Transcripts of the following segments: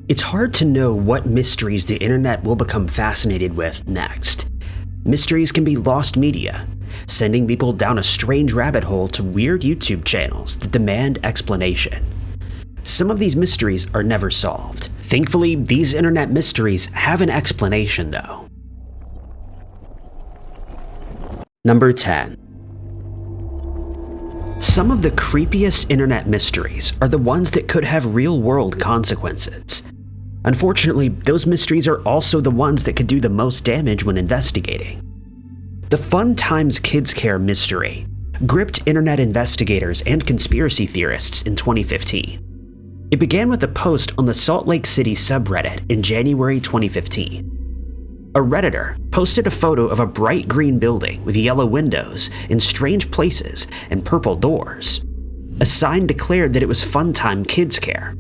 It's hard to know what mysteries the internet will become fascinated with next. Mysteries can be lost media, sending people down a strange rabbit hole to weird YouTube channels that demand explanation. Some of these mysteries are never solved. Thankfully, these internet mysteries have an explanation though. Number 10. Some of the creepiest internet mysteries are the ones that could have real-world consequences. Unfortunately, those mysteries are also the ones that could do the most damage when investigating. The Fun Times Kids Care mystery gripped internet investigators and conspiracy theorists in 2015. It began with a post on the Salt Lake City subreddit in January 2015. A Redditor posted a photo of a bright green building with yellow windows in strange places and purple doors. A sign declared that it was Fun Time Kids Care.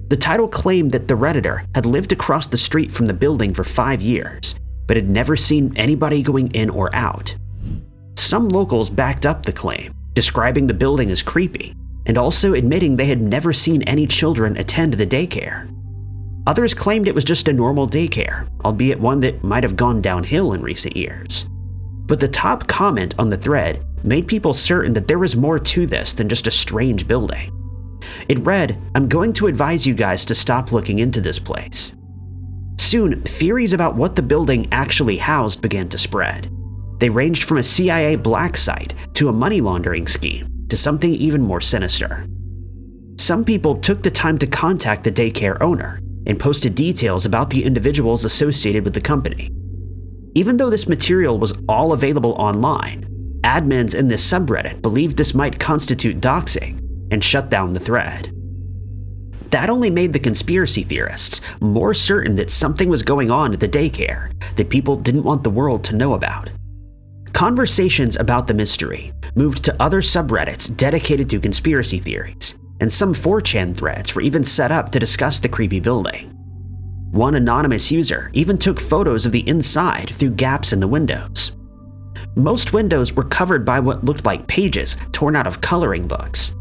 The title claimed that the Redditor had lived across the street from the building for 5 years, but had never seen anybody going in or out. Some locals backed up the claim, describing the building as creepy, and also admitting they had never seen any children attend the daycare. Others claimed it was just a normal daycare, albeit one that might have gone downhill in recent years. But the top comment on the thread made people certain that there was more to this than just a strange building. It read, "I'm going to advise you guys to stop looking into this place." Soon, theories about what the building actually housed began to spread. They ranged from a CIA black site to a money laundering scheme to something even more sinister. Some people took the time to contact the daycare owner and posted details about the individuals associated with the company. Even though this material was all available online, admins in this subreddit believed this might constitute doxing and shut down the thread. That only made the conspiracy theorists more certain that something was going on at the daycare that people didn't want the world to know about. Conversations about the mystery moved to other subreddits dedicated to conspiracy theories, and some 4chan threads were even set up to discuss the creepy building. One anonymous user even took photos of the inside through gaps in the windows. Most windows were covered by what looked like pages torn out of coloring books.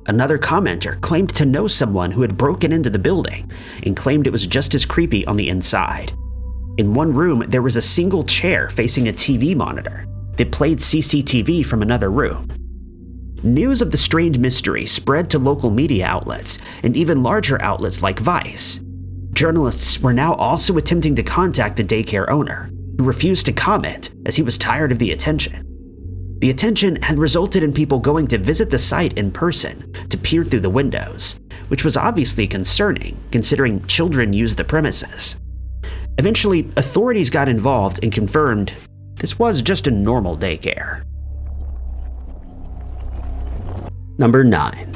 Another commenter claimed to know someone who had broken into the building and claimed it was just as creepy on the inside. In one room, there was a single chair facing a TV monitor that played CCTV from another room. News of the strange mystery spread to local media outlets and even larger outlets like Vice. Journalists were now also attempting to contact the daycare owner, who refused to comment as he was tired of the attention. The attention had resulted in people going to visit the site in person to peer through the windows, which was obviously concerning considering children used the premises. Eventually, authorities got involved and confirmed this was just a normal daycare. Number 9.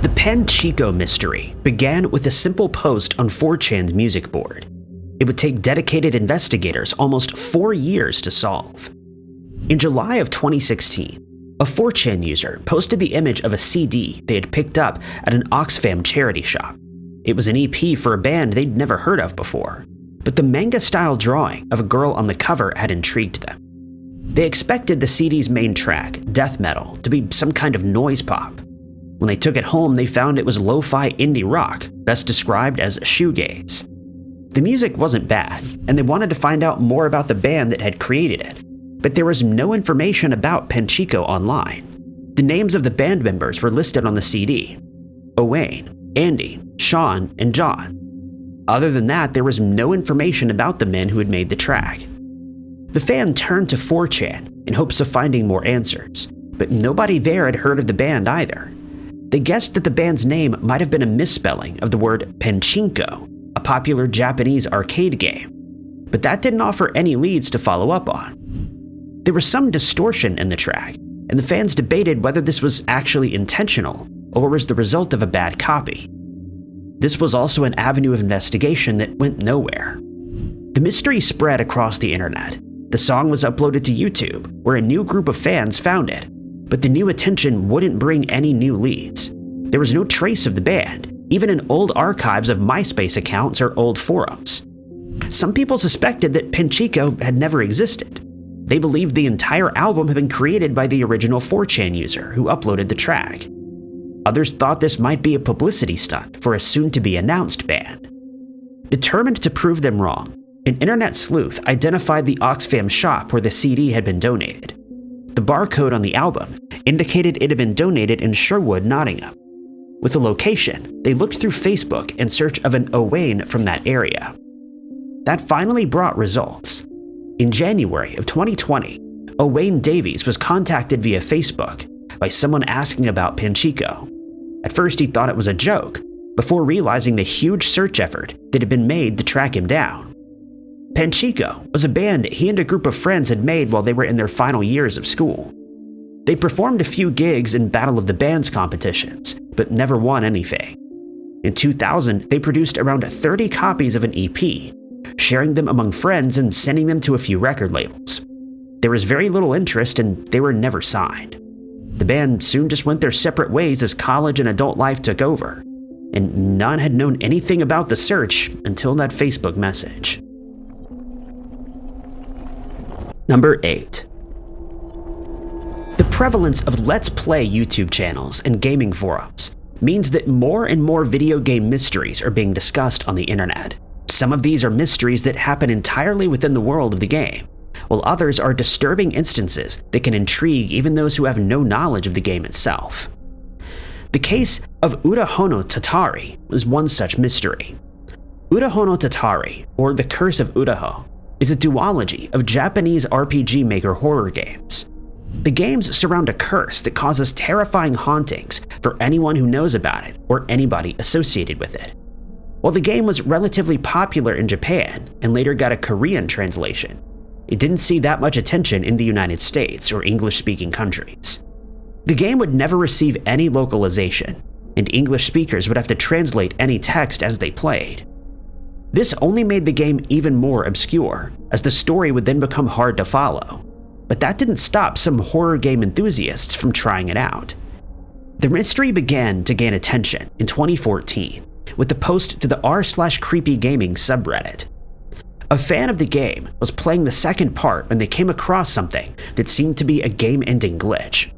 The Panchico mystery began with a simple post on 4chan's music board. It would take dedicated investigators almost 4 years to solve. In July of 2016, a 4chan user posted the image of a CD they had picked up at an Oxfam charity shop. It was an EP for a band they'd never heard of before, but the manga-style drawing of a girl on the cover had intrigued them. They expected the CD's main track, death metal, to be some kind of noise pop. When they took it home, they found it was lo-fi indie rock, best described as shoegaze. The music wasn't bad, and they wanted to find out more about the band that had created it, but there was no information about Panchico online. The names of the band members were listed on the CD: Owain, Andy, Sean, and John. Other than that, there was no information about the men who had made the track. The fan turned to 4chan in hopes of finding more answers, but nobody there had heard of the band either. They guessed that the band's name might have been a misspelling of the word Panchico, a popular Japanese arcade game, but that didn't offer any leads to follow up on. There was some distortion in the track, and the fans debated whether this was actually intentional or was the result of a bad copy. This was also an avenue of investigation that went nowhere. The mystery spread across the internet. The song was uploaded to YouTube, where a new group of fans found it, but the new attention wouldn't bring any new leads. There was no trace of the band, even in old archives of MySpace accounts or old forums. Some people suspected that Panchico had never existed. They believed the entire album had been created by the original 4chan user who uploaded the track. Others thought this might be a publicity stunt for a soon-to-be-announced ban. Determined to prove them wrong, an internet sleuth identified the Oxfam shop where the CD had been donated. The barcode on the album indicated it had been donated in Sherwood, Nottingham. With the location, they looked through Facebook in search of an Owain from that area. That finally brought results. In January of 2020, Owain Davies was contacted via Facebook by someone asking about Panchico. At first he thought it was a joke, before realizing the huge search effort that had been made to track him down. Panchico was a band he and a group of friends had made while they were in their final years of school. They performed a few gigs in Battle of the Bands competitions, but never won anything. In 2000, they produced around 30 copies of an EP, sharing them among friends and sending them to a few record labels. There was very little interest and they were never signed. The band soon just went their separate ways as college and adult life took over, and none had known anything about the search until that Facebook message. Number 8. The prevalence of Let's Play YouTube channels and gaming forums means that more and more video game mysteries are being discussed on the internet. Some of these are mysteries that happen entirely within the world of the game, while others are disturbing instances that can intrigue even those who have no knowledge of the game itself. The case of Urahono Tatari was one such mystery. Urahono Tatari, or The Curse of Uraho, is a duology of Japanese RPG Maker horror games. The games surround a curse that causes terrifying hauntings for anyone who knows about it or anybody associated with it. While the game was relatively popular in Japan and later got a Korean translation, it didn't see that much attention in the United States or English-speaking countries. The game would never receive any localization, and English speakers would have to translate any text as they played. This only made the game even more obscure, as the story would then become hard to follow. But that didn't stop some horror game enthusiasts from trying it out. The mystery began to gain attention in 2014 with the post to the r/creepygaming subreddit. A fan of the game was playing the second part when they came across something that seemed to be a game-ending glitch.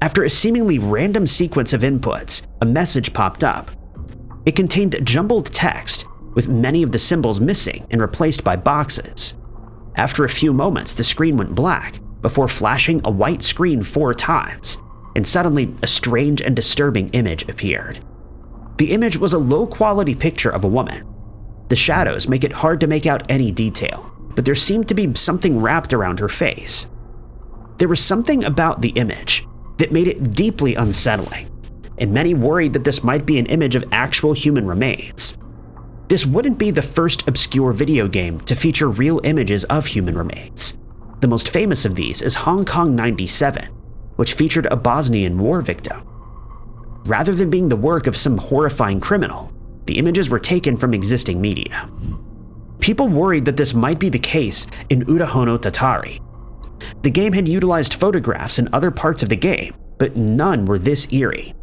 After a seemingly random sequence of inputs, a message popped up. It contained jumbled text, with many of the symbols missing and replaced by boxes. After a few moments, the screen went black, before flashing a white screen 4 times, and suddenly a strange and disturbing image appeared. The image was a low-quality picture of a woman. The shadows make it hard to make out any detail, but there seemed to be something wrapped around her face. There was something about the image that made it deeply unsettling, and many worried that this might be an image of actual human remains. This wouldn't be the first obscure video game to feature real images of human remains. The most famous of these is Hong Kong 97, which featured a Bosnian war victim. Rather than being the work of some horrifying criminal, the images were taken from existing media. People worried that this might be the case in Urahono Tatari. The game had utilized photographs in other parts of the game, but none were this eerie.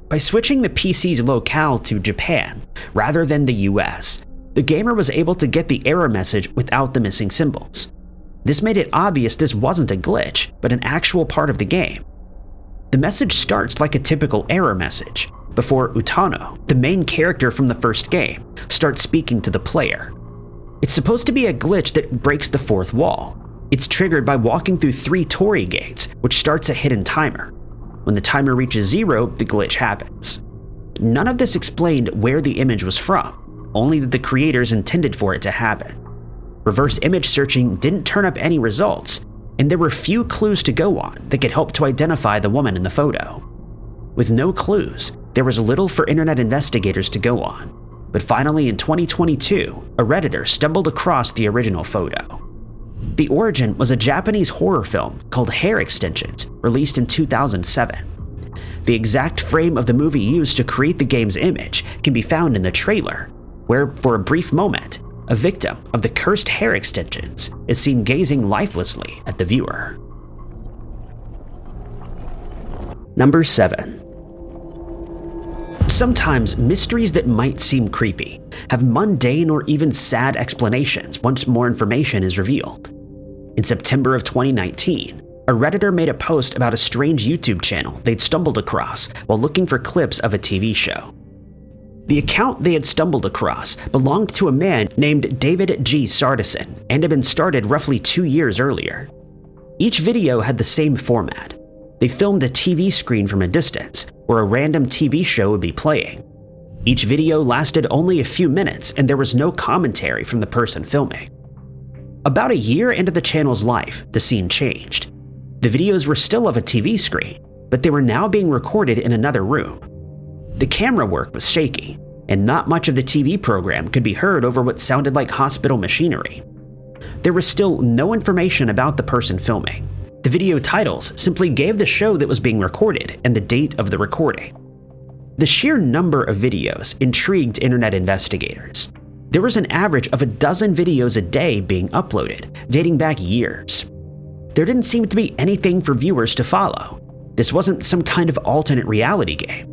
By switching the PC's locale to Japan rather than the US, the gamer was able to get the error message without the missing symbols. This made it obvious this wasn't a glitch, but an actual part of the game. The message starts like a typical error message, before Utano, the main character from the first game, starts speaking to the player. It's supposed to be a glitch that breaks the 4th wall. It's triggered by walking through 3 torii gates, which starts a hidden timer. When the timer reaches 0, the glitch happens. None of this explained where the image was from, only that the creators intended for it to happen. Reverse image searching didn't turn up any results, and there were few clues to go on that could help to identify the woman in the photo. With no clues, there was little for internet investigators to go on, but finally in 2022, a Redditor stumbled across the original photo. The origin was a Japanese horror film called Hair Extensions, released in 2007. The exact frame of the movie used to create the game's image can be found in the trailer, where, for a brief moment, a victim of the cursed hair extensions is seen gazing lifelessly at the viewer. Number 7. Sometimes mysteries that might seem creepy have mundane or even sad explanations once more information is revealed. In September of 2019, a Redditor made a post about a strange YouTube channel they'd stumbled across while looking for clips of a TV show. The account they had stumbled across belonged to a man named David G. Sardison and had been started roughly 2 years earlier. Each video had the same format. They filmed a TV screen from a distance where a random TV show would be playing. Each video lasted only a few minutes and there was no commentary from the person filming. About a year into the channel's life, the scene changed. The videos were still of a TV screen, but they were now being recorded in another room. The camera work was shaky, and not much of the TV program could be heard over what sounded like hospital machinery. There was still no information about the person filming. The video titles simply gave the show that was being recorded and the date of the recording. The sheer number of videos intrigued internet investigators. There was an average of a dozen videos a day being uploaded, dating back years. There didn't seem to be anything for viewers to follow. This wasn't some kind of alternate reality game.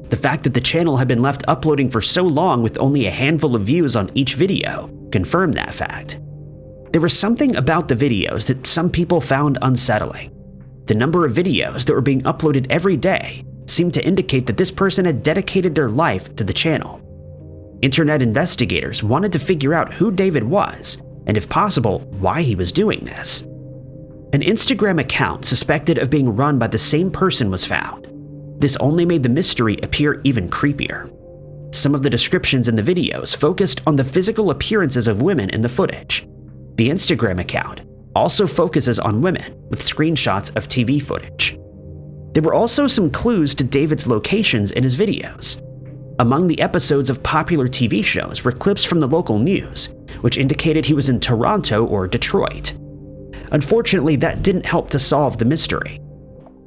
The fact that the channel had been left uploading for so long with only a handful of views on each video confirmed that fact. There was something about the videos that some people found unsettling. The number of videos that were being uploaded every day seemed to indicate that this person had dedicated their life to the channel. Internet investigators wanted to figure out who David was, and if possible, why he was doing this. An Instagram account suspected of being run by the same person was found. This only made the mystery appear even creepier. Some of the descriptions in the videos focused on the physical appearances of women in the footage. The Instagram account also focuses on women with screenshots of TV footage. There were also some clues to David's locations in his videos. Among the episodes of popular TV shows were clips from the local news, which indicated he was in Toronto or Detroit. Unfortunately, that didn't help to solve the mystery.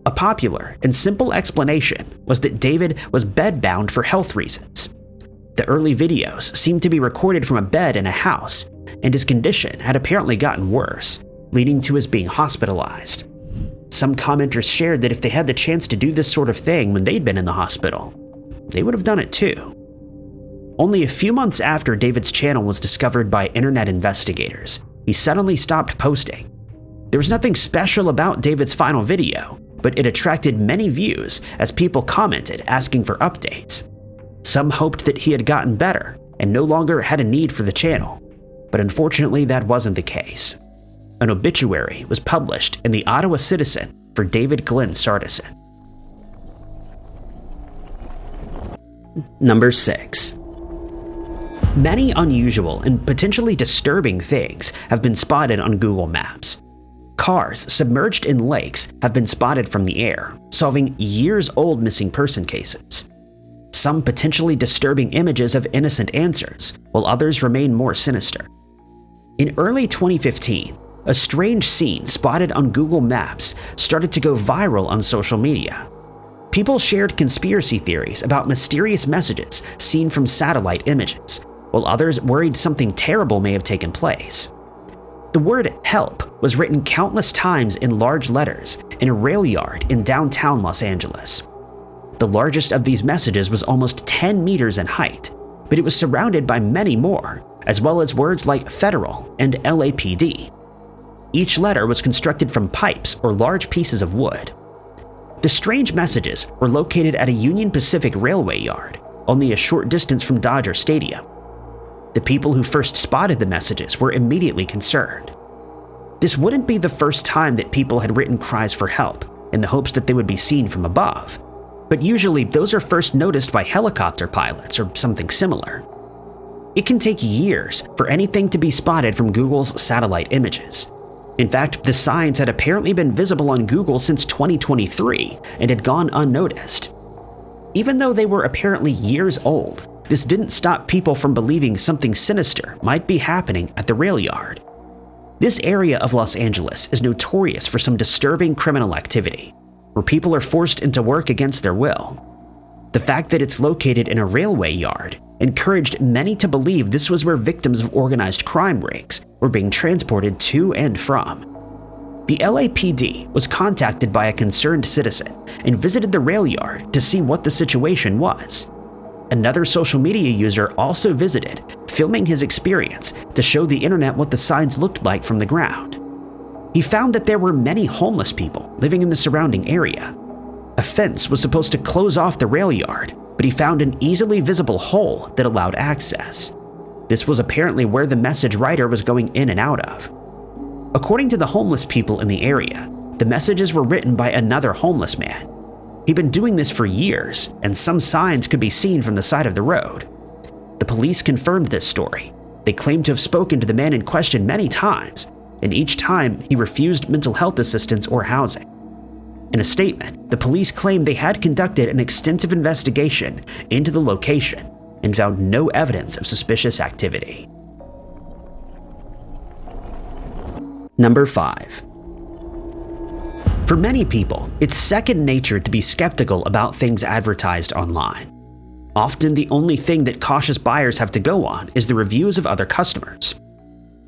A popular and simple explanation was that David was bedbound for health reasons. The early videos seemed to be recorded from a bed in a house, and his condition had apparently gotten worse, leading to his being hospitalized. Some commenters shared that if they had the chance to do this sort of thing when they'd been in the hospital, they would have done it too. Only a few months after David's channel was discovered by internet investigators, he suddenly stopped posting. There was nothing special about David's final video, but it attracted many views as people commented asking for updates. Some hoped that he had gotten better and no longer had a need for the channel, but unfortunately that wasn't the case. An obituary was published in the Ottawa Citizen for David Glenn Sardison. Number 6. Many unusual and potentially disturbing things have been spotted on Google Maps. Cars submerged in lakes have been spotted from the air, solving years-old missing person cases. Some potentially disturbing images have innocent answers, while others remain more sinister. In early 2015, a strange scene spotted on Google Maps started to go viral on social media. People shared conspiracy theories about mysterious messages seen from satellite images, while others worried something terrible may have taken place. The word "help" was written countless times in large letters in a rail yard in downtown Los Angeles. The largest of these messages was almost 10 meters in height, but it was surrounded by many more, as well as words like federal and LAPD. Each letter was constructed from pipes or large pieces of wood. The strange messages were located at a Union Pacific Railway yard, only a short distance from Dodger Stadium. The people who first spotted the messages were immediately concerned. This wouldn't be the first time that people had written cries for help in the hopes that they would be seen from above, but usually those are first noticed by helicopter pilots or something similar. It can take years for anything to be spotted from Google's satellite images. In fact, the signs had apparently been visible on Google since 2023 and had gone unnoticed. Even though they were apparently years old, this didn't stop people from believing something sinister might be happening at the rail yard. This area of Los Angeles is notorious for some disturbing criminal activity, where people are forced into work against their will. The fact that it's located in a railway yard encouraged many to believe this was where victims of organized crime rings were being transported to and from. The LAPD was contacted by a concerned citizen and visited the rail yard to see what the situation was. Another social media user also visited, filming his experience to show the internet what the signs looked like from the ground. he found that there were many homeless people living in the surrounding area. A fence was supposed to close off the rail yard, but he found an easily visible hole that allowed access. This was apparently where the message writer was going in and out of. According to the homeless people in the area, the messages were written by another homeless man. He'd been doing this for years, and some signs could be seen from the side of the road. The police confirmed this story. They claimed to have spoken to the man in question many times, and each time he refused mental health assistance or housing. In a statement, the police claimed they had conducted an extensive investigation into the location and found no evidence of suspicious activity. Number 5. For many people, it's second nature to be skeptical about things advertised online. Often the only thing that cautious buyers have to go on is the reviews of other customers.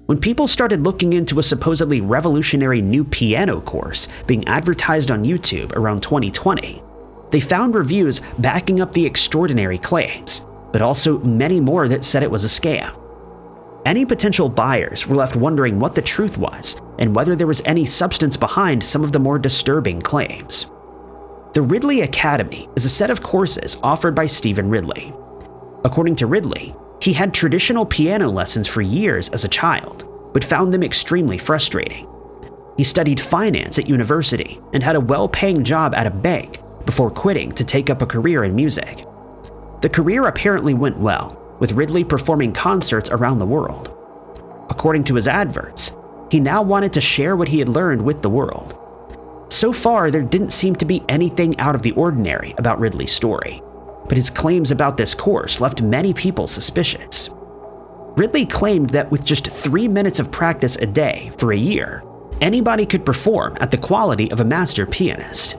When people started looking into a supposedly revolutionary new piano course being advertised on YouTube around 2020, they found reviews backing up the extraordinary claims, but also many more that said it was a scam. Any potential buyers were left wondering what the truth was and whether there was any substance behind some of the more disturbing claims. The Ridley Academy is a set of courses offered by Stephen Ridley. According to Ridley, he had traditional piano lessons for years as a child, but found them extremely frustrating. He studied finance at university and had a well-paying job at a bank before quitting to take up a career in music. The career apparently went well, with Ridley performing concerts around the world. According to his adverts, he now wanted to share what he had learned with the world. So far, there didn't seem to be anything out of the ordinary about Ridley's story, but his claims about this course left many people suspicious. Ridley claimed that with just 3 minutes of practice a day for a year, anybody could perform at the quality of a master pianist.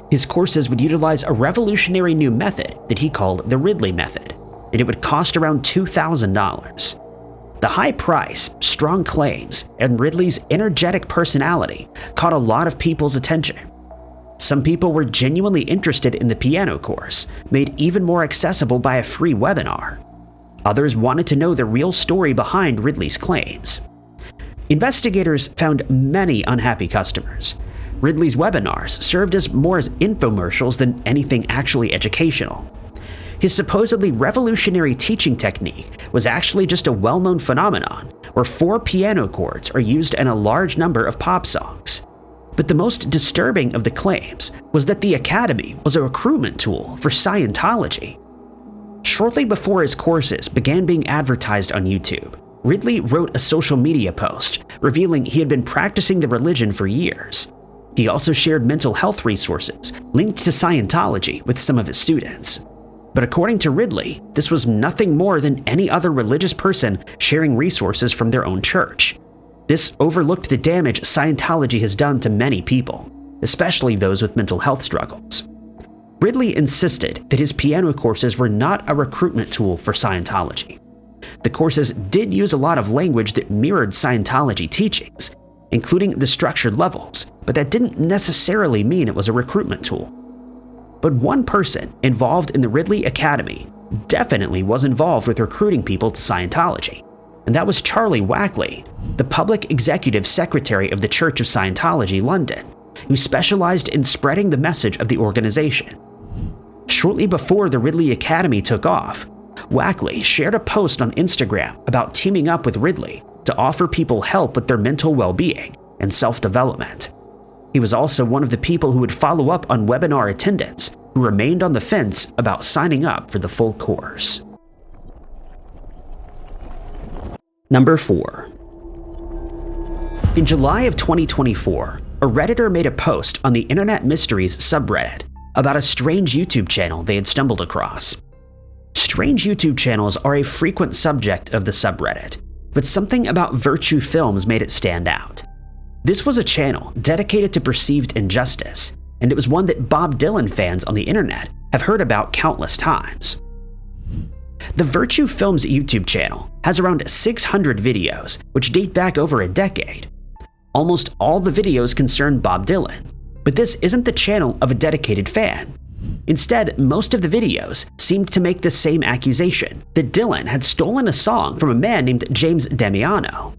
His courses would utilize a revolutionary new method that he called the Ridley method, and it would cost around $2,000. The high price, strong claims, and Ridley's energetic personality caught a lot of people's attention. Some people were genuinely interested in the piano course, made even more accessible by a free webinar. Others wanted to know the real story behind Ridley's claims. Investigators found many unhappy customers. Ridley's webinars served as more as infomercials than anything actually educational. His supposedly revolutionary teaching technique was actually just a well-known phenomenon where 4 piano chords are used in a large number of pop songs. But the most disturbing of the claims was that the Academy was a recruitment tool for Scientology. Shortly before his courses began being advertised on YouTube, Ridley wrote a social media post revealing he had been practicing the religion for years. He also shared mental health resources linked to Scientology with some of his students. But according to Ridley, this was nothing more than any other religious person sharing resources from their own church. This overlooked the damage Scientology has done to many people, especially those with mental health struggles. Ridley insisted that his piano courses were not a recruitment tool for Scientology. The courses did use a lot of language that mirrored Scientology teachings, including the structured levels, but that didn't necessarily mean it was a recruitment tool. But one person involved in the Ridley Academy definitely was involved with recruiting people to Scientology, and that was Charlie Wackley, the public executive secretary of the Church of Scientology, London, who specialized in spreading the message of the organization. Shortly before the Ridley Academy took off, Wackley shared a post on Instagram about teaming up with Ridley to offer people help with their mental well-being and self-development. He was also one of the people who would follow up on webinar attendants who remained on the fence about signing up for the full course. Number 4. In July of 2024, a Redditor made a post on the Internet Mysteries subreddit about a strange YouTube channel they had stumbled across. Strange YouTube channels are a frequent subject of the subreddit, but something about Virtue Films made it stand out. This was a channel dedicated to perceived injustice, and it was one that Bob Dylan fans on the internet have heard about countless times. The Virtue Films YouTube channel has around 600 videos, which date back over a decade. Almost all the videos concern Bob Dylan, but this isn't the channel of a dedicated fan. Instead, most of the videos seemed to make the same accusation, that Dylan had stolen a song from a man named James Damiano.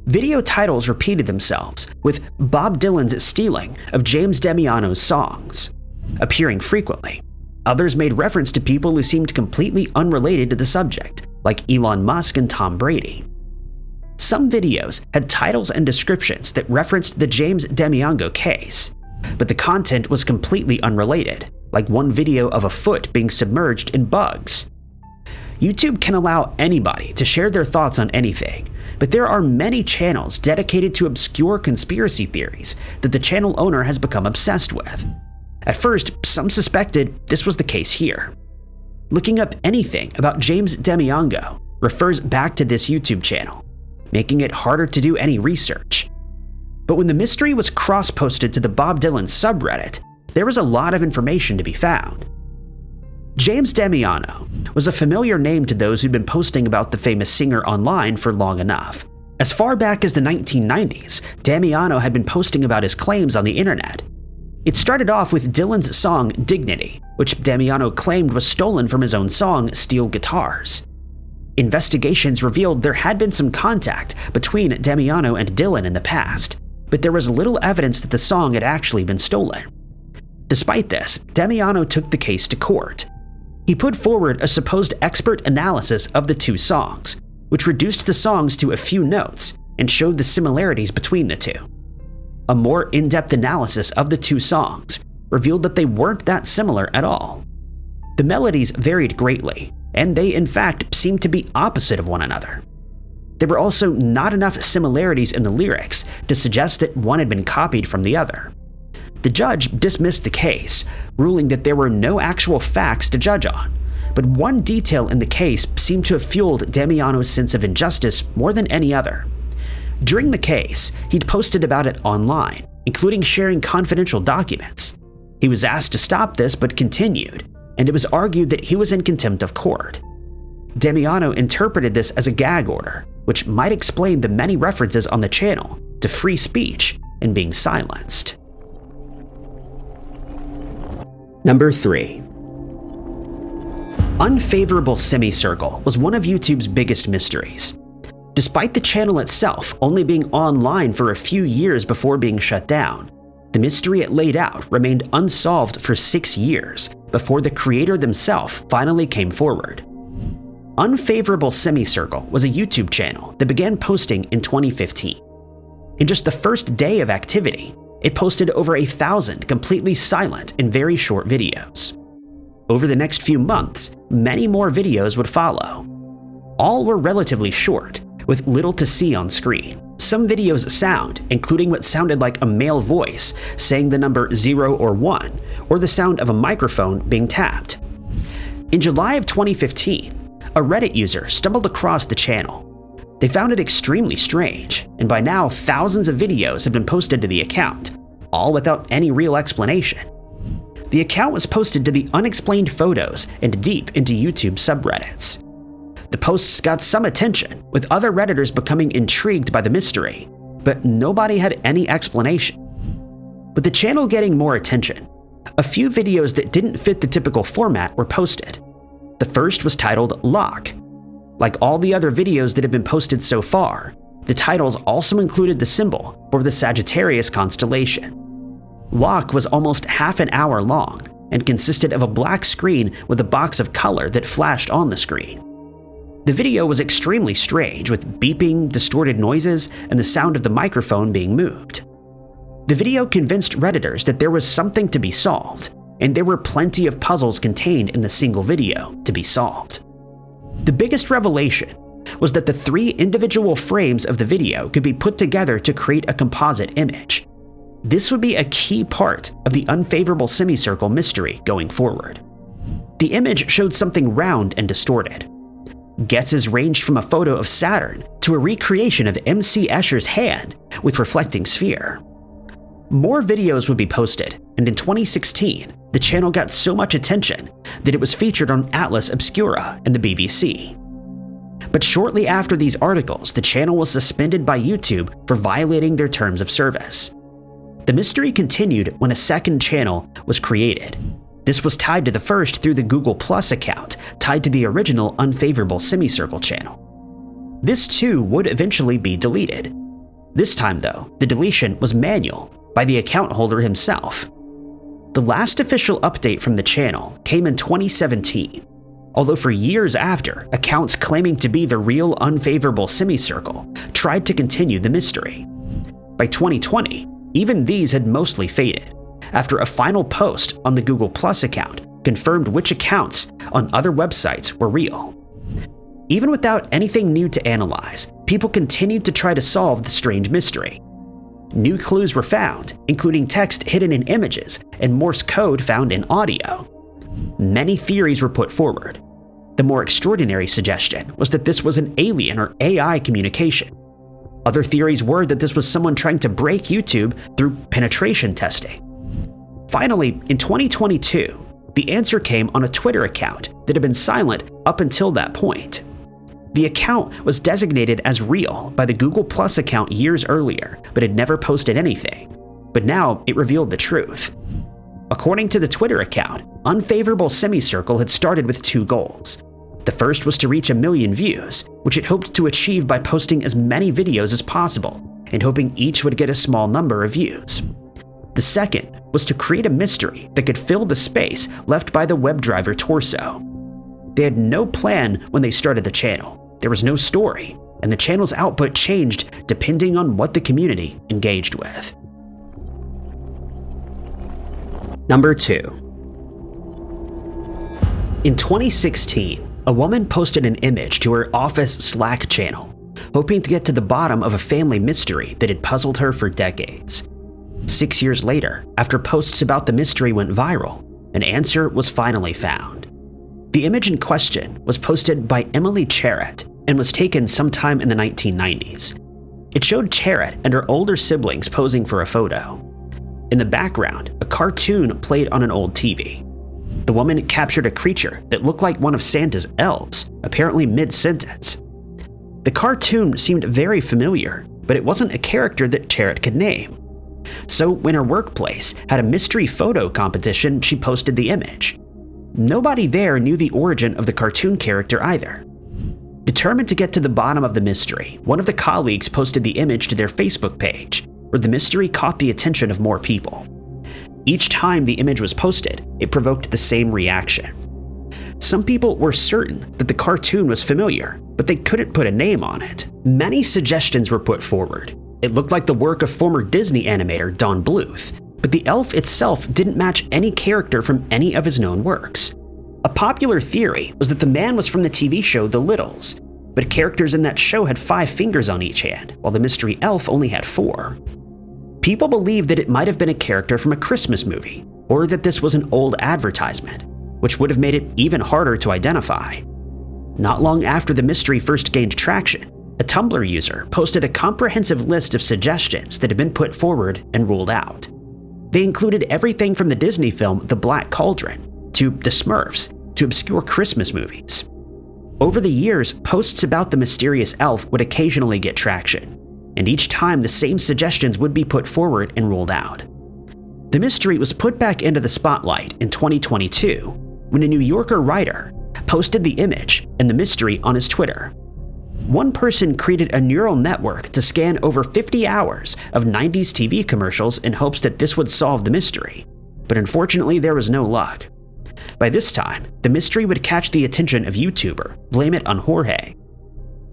Video titles repeated themselves, with Bob Dylan's stealing of James Damiano's songs appearing frequently. Others made reference to people who seemed completely unrelated to the subject, like Elon Musk and Tom Brady. Some videos had titles and descriptions that referenced the James Damiano case, but the content was completely unrelated, like one video of a foot being submerged in bugs. YouTube can allow anybody to share their thoughts on anything, but there are many channels dedicated to obscure conspiracy theories that the channel owner has become obsessed with. At first, some suspected this was the case here. Looking up anything about James Damiano refers back to this YouTube channel, making it harder to do any research. But when the mystery was cross-posted to the Bob Dylan subreddit, there was a lot of information to be found. James Damiano was a familiar name to those who'd been posting about the famous singer online for long enough. As far back as the 1990s, Damiano had been posting about his claims on the internet. It started off with Dylan's song Dignity, which Damiano claimed was stolen from his own song Steel Guitars. Investigations revealed there had been some contact between Damiano and Dylan in the past, but there was little evidence that the song had actually been stolen. Despite this, Damiano took the case to court. He put forward a supposed expert analysis of the two songs, which reduced the songs to a few notes and showed the similarities between the two. A more in-depth analysis of the two songs revealed that they weren't that similar at all. The melodies varied greatly, and they in fact seemed to be opposite of one another. There were also not enough similarities in the lyrics to suggest that one had been copied from the other. The judge dismissed the case, ruling that there were no actual facts to judge on, but one detail in the case seemed to have fueled Damiano's sense of injustice more than any other. During the case, he'd posted about it online, including sharing confidential documents. He was asked to stop this but continued, and it was argued that he was in contempt of court. Damiano interpreted this as a gag order, which might explain the many references on the channel to free speech and being silenced. Number 3. Unfavorable Semicircle was one of YouTube's biggest mysteries. Despite the channel itself only being online for a few years before being shut down, the mystery it laid out remained unsolved for 6 years before the creator themselves finally came forward. Unfavorable Semicircle was a YouTube channel that began posting in 2015. In just the first day of activity, it posted over 1,000 completely silent and very short videos. Over the next few months, many more videos would follow. All were relatively short, with little to see on screen. Some videos sound, including what sounded like a male voice saying the number 0 or 1, or the sound of a microphone being tapped. In July of 2015, a Reddit user stumbled across the channel. They found it extremely strange, and by now thousands of videos have been posted to the account, all without any real explanation. The account was posted to the unexplained photos and deep into YouTube subreddits. The posts got some attention, with other Redditors becoming intrigued by the mystery, but nobody had any explanation. With the channel getting more attention, a few videos that didn't fit the typical format were posted. The first was titled Lock. Like all the other videos that have been posted so far, the titles also included the symbol for the Sagittarius constellation. Lock was almost half an hour long and consisted of a black screen with a box of color that flashed on the screen. The video was extremely strange, with beeping, distorted noises, and the sound of the microphone being moved. The video convinced Redditors that there was something to be solved, and there were plenty of puzzles contained in the single video to be solved. The biggest revelation was that the 3 individual frames of the video could be put together to create a composite image. This would be a key part of the Unfavorable Semicircle mystery going forward. The image showed something round and distorted. Guesses ranged from a photo of Saturn to a recreation of MC Escher's hand with reflecting sphere. More videos would be posted, and in 2016, the channel got so much attention that it was featured on Atlas Obscura and the BBC. But shortly after these articles, the channel was suspended by YouTube for violating their terms of service. The mystery continued when a second channel was created. This was tied to the first through the Google Plus account, tied to the original Unfavorable Semicircle channel. This too would eventually be deleted, This time, though, the deletion was manual by the account holder himself. The last official update from the channel came in 2017, although for years after, accounts claiming to be the real Unfavorable Semicircle tried to continue the mystery. By 2020, even these had mostly faded, after a final post on the Google Plus account confirmed which accounts on other websites were real. Even without anything new to analyze, people continued to try to solve the strange mystery. New clues were found, including text hidden in images and Morse code found in audio. Many theories were put forward. The more extraordinary suggestion was that this was an alien or AI communication. Other theories were that this was someone trying to break YouTube through penetration testing. Finally, in 2022, the answer came on a Twitter account that had been silent up until that point. The account was designated as real by the Google Plus account years earlier, but had never posted anything. But now it revealed the truth. According to the Twitter account, Unfavorable Semicircle had started with two goals. The first was to reach 1 million views, which it hoped to achieve by posting as many videos as possible, and hoping each would get a small number of views. The second was to create a mystery that could fill the space left by the WebDriver torso. They had no plan when they started the channel. There was no story, and the channel's output changed depending on what the community engaged with. Number 2. In 2016, a woman posted an image to her office Slack channel, hoping to get to the bottom of a family mystery that had puzzled her for decades. 6 years later, after posts about the mystery went viral, an answer was finally found. The image in question was posted by Emily Charrett and was taken sometime in the 1990s. It showed Charrett and her older siblings posing for a photo. In the background, a cartoon played on an old TV. The woman captured a creature that looked like one of Santa's elves, apparently mid-sentence. The cartoon seemed very familiar, but it wasn't a character that Charrett could name. So when her workplace had a mystery photo competition, she posted the image. Nobody there knew the origin of the cartoon character either. Determined to get to the bottom of the mystery, one of the colleagues posted the image to their Facebook page, where the mystery caught the attention of more people. Each time the image was posted, it provoked the same reaction. Some people were certain that the cartoon was familiar, but they couldn't put a name on it. Many suggestions were put forward. It looked like the work of former Disney animator Don Bluth, but the elf itself didn't match any character from any of his known works. A popular theory was that the man was from the TV show The Littles, but characters in that show had 5 fingers on each hand, while the mystery elf only had 4. People believed that it might have been a character from a Christmas movie, or that this was an old advertisement, which would have made it even harder to identify. Not long after the mystery first gained traction, a Tumblr user posted a comprehensive list of suggestions that had been put forward and ruled out. They included everything from the Disney film The Black Cauldron, to the Smurfs, to obscure Christmas movies. Over the years, posts about the mysterious elf would occasionally get traction, and each time the same suggestions would be put forward and ruled out. The mystery was put back into the spotlight in 2022 when a New Yorker writer posted the image and the mystery on his Twitter. One person created a neural network to scan over 50 hours of 90s TV commercials in hopes that this would solve the mystery, but unfortunately there was no luck. By this time, the mystery would catch the attention of YouTuber Blame It on Jorge.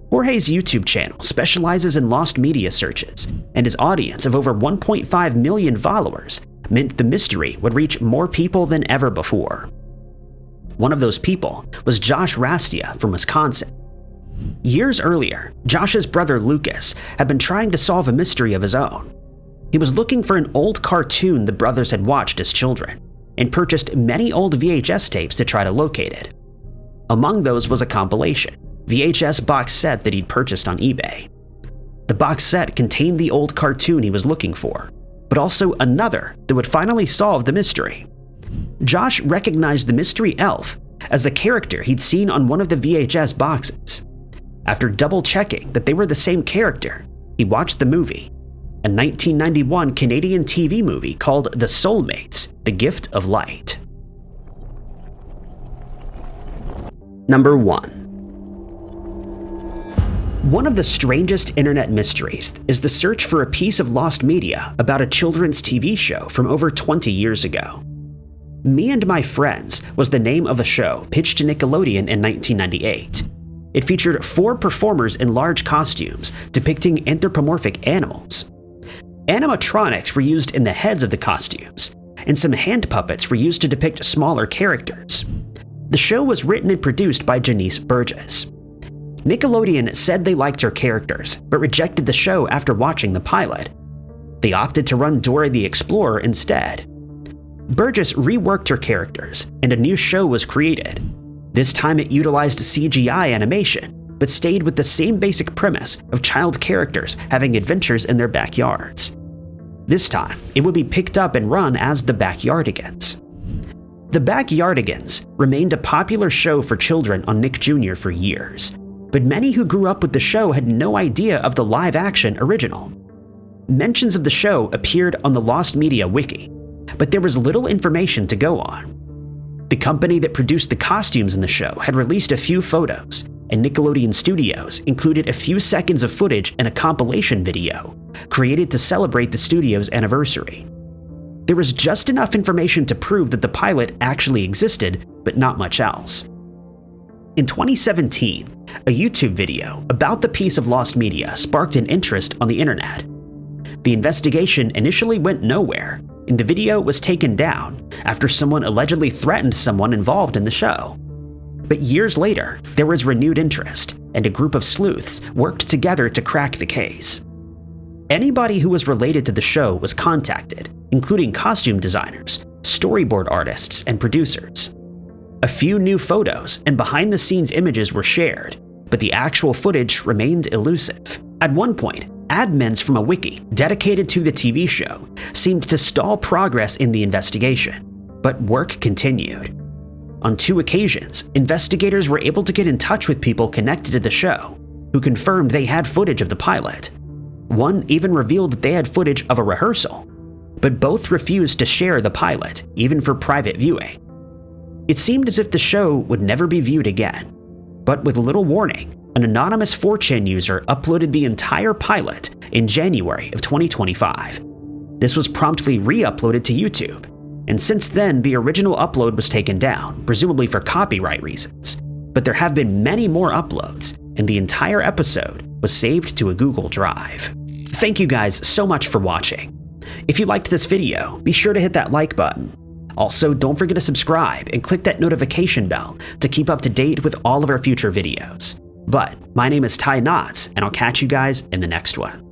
Jorge's YouTube channel specializes in lost media searches, and his audience of over 1.5 million followers meant the mystery would reach more people than ever before. One of those people was Josh Rastia from Wisconsin. Years earlier, Josh's brother Lucas had been trying to solve a mystery of his own. He was looking for an old cartoon the brothers had watched as children, and purchased many old VHS tapes to try to locate it. Among those was a compilation VHS box set that he'd purchased on eBay. The box set contained the old cartoon he was looking for, but also another that would finally solve the mystery. Josh recognized the mystery elf as a character he'd seen on one of the VHS boxes. After double-checking that they were the same character, he watched the movie, a 1991 Canadian TV movie called The Soulmates: The Gift of Light. Number 1. One of the strangest internet mysteries is the search for a piece of lost media about a children's TV show from over 20 years ago. Me and My Friends was the name of a show pitched to Nickelodeon in 1998. It featured 4 performers in large costumes depicting anthropomorphic animals. Animatronics were used in the heads of the costumes, and some hand puppets were used to depict smaller characters. The show was written and produced by Janice Burgess. Nickelodeon said they liked her characters, but rejected the show after watching the pilot. They opted to run Dora the Explorer instead. Burgess reworked her characters, and a new show was created. This time it utilized CGI animation, but stayed with the same basic premise of child characters having adventures in their backyards. This time, it would be picked up and run as the Backyardigans. The Backyardigans remained a popular show for children on Nick Jr. for years, but many who grew up with the show had no idea of the live-action original. Mentions of the show appeared on the Lost Media Wiki, but there was little information to go on. The company that produced the costumes in the show had released a few photos, and Nickelodeon Studios included a few seconds of footage in a compilation video created to celebrate the studio's anniversary. There was just enough information to prove that the pilot actually existed, but not much else. In 2017, a YouTube video about the piece of lost media sparked an interest on the internet. The investigation initially went nowhere, and the video was taken down after someone allegedly threatened someone involved in the show. But years later, there was renewed interest, and a group of sleuths worked together to crack the case. Anybody who was related to the show was contacted, including costume designers, storyboard artists, and producers. A few new photos and behind-the-scenes images were shared, but the actual footage remained elusive. At one point, admins from a wiki dedicated to the TV show seemed to stall progress in the investigation, but work continued. On 2 occasions, investigators were able to get in touch with people connected to the show, who confirmed they had footage of the pilot. One even revealed that they had footage of a rehearsal, but both refused to share the pilot, even for private viewing. It seemed as if the show would never be viewed again, but with little warning, an anonymous 4chan user uploaded the entire pilot in January of 2025. This was promptly re-uploaded to YouTube, and since then the original upload was taken down, presumably for copyright reasons. But there have been many more uploads, and the entire episode was saved to a Google Drive. Thank you guys so much for watching. If you liked this video, be sure to hit that like button. Also, don't forget to subscribe and click that notification bell to keep up to date with all of our future videos. But my name is Ty Knotts, and I'll catch you guys in the next one.